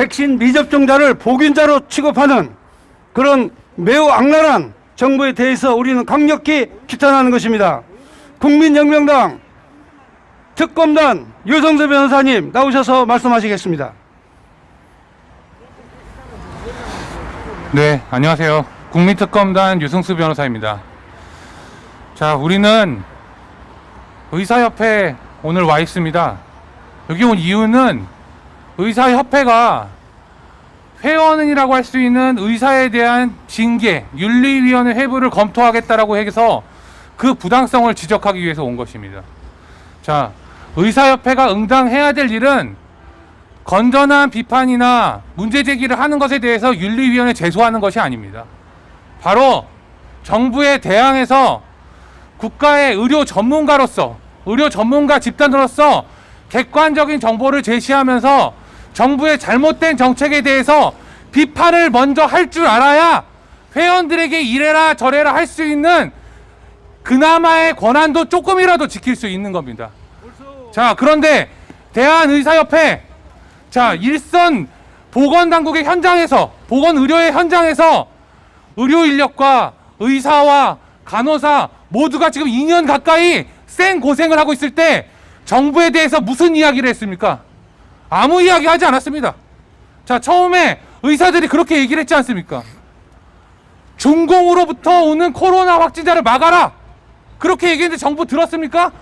백신 미접종자를 복균자로 취급하는 그런 매우 악랄한 정부에 대해서 우리는 강력히 규탄하는 것입니다. 국민혁명당 특검단 유성수 변호사님 나오셔서 말씀하시겠습니다. 네, 안녕하세요. 국민특검단 유승수 변호사입니다. 자, 우리는 의사협회 오늘 와 있습니다. 여기 온 이유는 의사협회가 회원이라고 할 수 있는 의사에 대한 징계, 윤리위원회 회부를 검토하겠다라고 해서 그 부당성을 지적하기 위해서 온 것입니다. 자, 의사협회가 응당해야 될 일은 건전한 비판이나 문제 제기를 하는 것에 대해서 윤리위원회 제소하는 것이 아닙니다. 바로 정부에 대항해서 국가의 의료 전문가로서, 의료 전문가 집단으로서 객관적인 정보를 제시하면서 정부의 잘못된 정책에 대해서 비판을 먼저 할 줄 알아야 회원들에게 이래라 저래라 할 수 있는 그나마의 권한도 조금이라도 지킬 수 있는 겁니다. 자, 그런데 대한의사협회, 자, 일선 보건당국의 현장에서, 보건의료의 현장에서 의료 인력과 의사와 간호사 모두가 지금 2년 가까이 생고생을 하고 있을 때 정부에 대해서 무슨 이야기를 했습니까? 아무 이야기 하지 않았습니다. 자, 처음에 의사들이 그렇게 얘기를 했지 않습니까? 중공으로부터 오는 코로나 확진자를 막아라, 그렇게 얘기했는데 정부 들었습니까?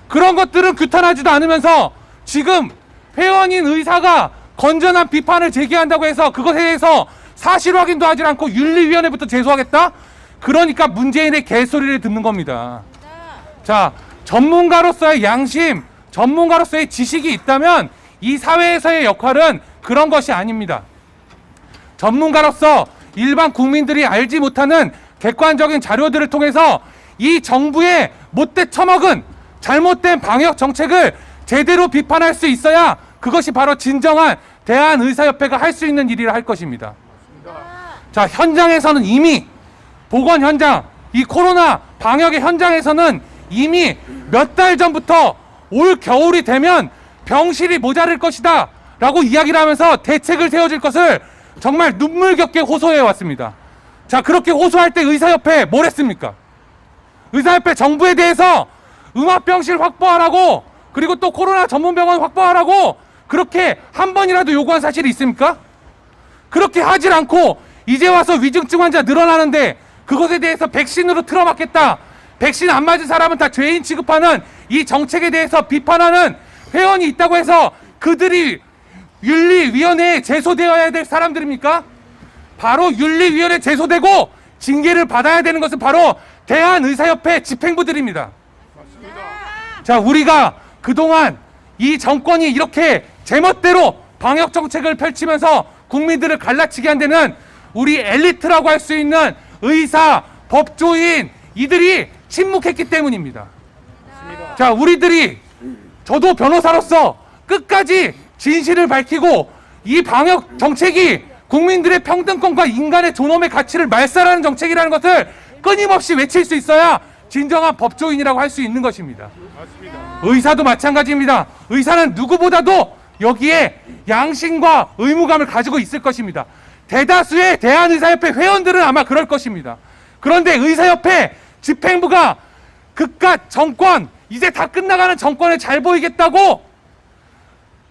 그런 것들은 규탄하지도 않으면서 지금 회원인 의사가 건전한 비판을 제기한다고 해서 그것에 대해서 사실 확인도 하지 않고 윤리위원회부터 제소하겠다? 그러니까 문재인의 개소리를 듣는 겁니다. 자, 전문가로서의 양심, 전문가로서의 지식이 있다면 이 사회에서의 역할은 그런 것이 아닙니다. 전문가로서 일반 국민들이 알지 못하는 객관적인 자료들을 통해서 이 정부의 못돼 처먹은 잘못된 방역 정책을 제대로 비판할 수 있어야 그것이 바로 진정한 대한의사협회가 할 수 있는 일이라 할 것입니다. 자, 현장에서는 이미 보건 현장, 이 코로나 방역의 현장에서는 이미 몇 달 전부터 올 겨울이 되면 병실이 모자랄 것이다 라고 이야기를 하면서 대책을 세워질 것을 정말 눈물겹게 호소해 왔습니다. 자, 그렇게 호소할 때 의사협회 뭘 했습니까? 의사협회 정부에 대해서 음압병실 확보하라고, 그리고 또 코로나 전문병원 확보하라고 그렇게 한 번이라도 요구한 사실이 있습니까? 그렇게 하질 않고 이제 와서 위중증 환자 늘어나는데 그것에 대해서 백신으로 틀어막겠다, 백신 안 맞은 사람은 다 죄인 취급하는 이 정책에 대해서 비판하는 회원이 있다고 해서 그들이 윤리위원회에 제소되어야 될 사람들입니까? 바로 윤리위원회에 제소되고 징계를 받아야 되는 것은 바로 대한의사협회 집행부들입니다. 맞습니다. 자, 우리가 그동안 이 정권이 이렇게 제멋대로 방역 정책을 펼치면서 국민들을 갈라치게 한 데는 우리 엘리트라고 할 수 있는 의사, 법조인 이들이 침묵했기 때문입니다. 맞습니다. 자, 우리들이, 저도 변호사로서 끝까지 진실을 밝히고 이 방역 정책이 국민들의 평등권과 인간의 존엄의 가치를 말살하는 정책이라는 것을 끊임없이 외칠 수 있어야 진정한 법조인이라고 할 수 있는 것입니다. 맞습니다. 의사도 마찬가지입니다. 의사는 누구보다도 여기에 양심과 의무감을 가지고 있을 것입니다. 대다수의 대한의사협회 회원들은 아마 그럴 것입니다. 그런데 의사협회 집행부가 그깟 정권, 이제 다 끝나가는 정권을 잘 보이겠다고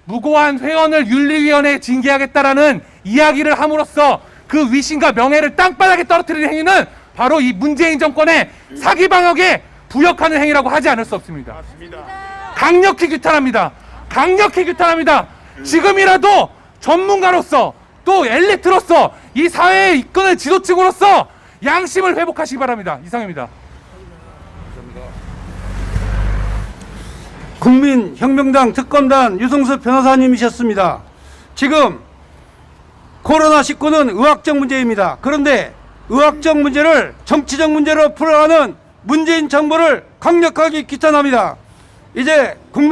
무고한 회원을 윤리위원회에 징계하겠다라는 이야기를 함으로써 그 위신과 명예를 땅바닥에 떨어뜨리는 행위는 바로 이 문재인 정권의 사기 방역에 부역하는 행위라고 하지 않을 수 없습니다. 맞습니다. 강력히 규탄합니다. 강력히 규탄합니다. 지금이라도 전문가로서 또 엘리트로서 이 사회의 이끄는 지도층으로서 양심을 회복하시기 바랍니다. 이상입니다. 국민혁명당 특검단 유승수 변호사님이셨습니다. 지금 코로나19는 의학적 문제입니다. 그런데 의학적 문제를 정치적 문제로 풀어가는 문재인 정부를 강력하게 규탄합니다. 이제 국민